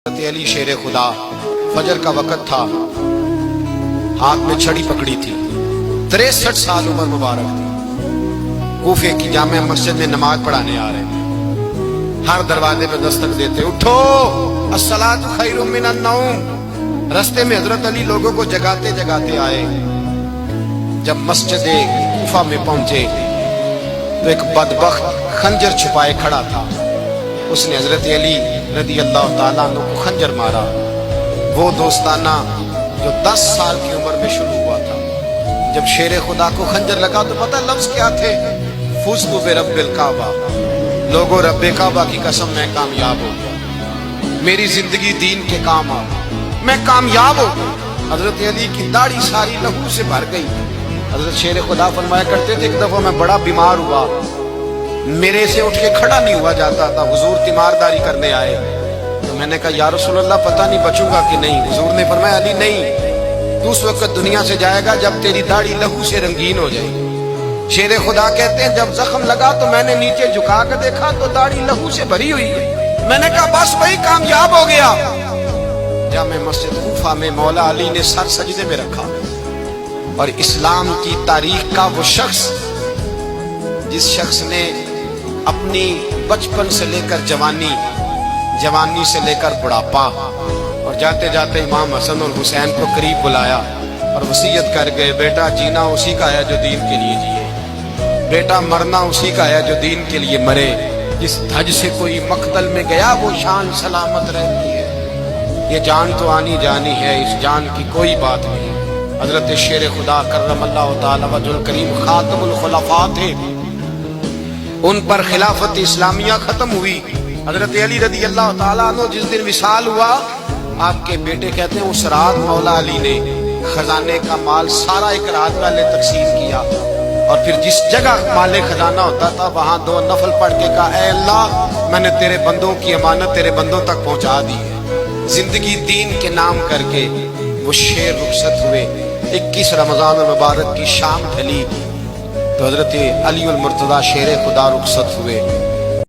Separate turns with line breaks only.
حضرت علی شیر خدا، فجر کا وقت تھا، ہاتھ میں چھڑی پکڑی تھی، 63 سال عمر مبارک تھی، کوفے کی جامع مسجد میں نماز پڑھانے آ رہے ہیں، ہر دروازے پہ دستک دیتے، اٹھو الصلاۃ خیر من النوم۔ رستے میں حضرت علی لوگوں کو جگاتے جگاتے آئے، جب مسجد کوفہ میں پہنچے تو ایک بدبخت خنجر چھپائے کھڑا تھا، اس نے حضرت علی رضی اللہ تعالیٰ عنہ کو خنجر مارا۔ وہ دوستانہ جو 10 سال کی عمر میں شروع ہوا تھا، جب شیر خدا کو خنجر لگا تو پتہ لفظ کیا تھے؟ فزت برب الکعبہ، لوگوں رب کعبہ کی قسم میں کامیاب ہو گیا، میری زندگی دین کے کام آ گئی، میں کامیاب ہو گیا۔ حضرت علی کی داڑھی ساری لہو سے بھر گئی۔ حضرت شیر خدا فرمایا کرتے تھے، ایک دفعہ میں بڑا بیمار ہوا، میرے سے اٹھ کے کھڑا نہیں ہوا جاتا تھا، حضور تیمارداری کرنے آئے تو میں نے کہا یا رسول اللہ پتہ نہیں بچوں گا کہ نہیں۔ حضور نے فرمایا علی نہیں، تو اس وقت دنیا سے جائے گا جب تیری داڑھی لہو سے رنگین ہو جائے گی۔ شیر خدا کہتے ہیں جب زخم لگا تو میں نے نیچے جھکا کر دیکھا تو داڑھی لہو سے بھری ہوئی ہے، میں نے کہا بس وہی کامیاب ہو گیا۔ جامع مسجد کوفہ میں مولا علی نے سر سجدے میں رکھا، اور اسلام کی تاریخ کا وہ شخص جس شخص نے اپنی بچپن سے لے کر جوانی، جوانی سے لے کر بڑھاپا، اور جاتے جاتے امام حسن اور حسین کو قریب بلایا اور وصیت کر گئے، بیٹا جینا اسی کا ہے جو دین کے لیے جیے، بیٹا مرنا اسی کا ہے جو دین کے لیے مرے، جس دھج سے کوئی مقتل میں گیا وہ شان سلامت رہتی ہے، یہ جان تو آنی جانی ہے، اس جان کی کوئی بات نہیں۔ حضرت شیر خدا کرم اللہ تعالی وجہ الکریم خاتم الخلفاء تھے، ان پر خلافت اسلامیہ ختم ہوئی۔ حضرت علی رضی اللہ تعالیٰ عنہ جس دن وصال ہوا، آپ کے بیٹے کہتے ہیں اس رات مولا علی نے خزانے کا مال سارا ایک رات والے تقسیم کیا، اور پھر جس جگہ مال خزانہ ہوتا تھا وہاں 2 نفل پڑھ کے کہا اے اللہ میں نے تیرے بندوں کی امانت تیرے بندوں تک پہنچا دی ہے۔ زندگی دین کے نام کر کے وہ شیر رخصت ہوئے۔ 21 رمضان المبارک کی شام ڈھلی تو حضرت علی المرتضیٰ شیر خدا رخصت ہوئے۔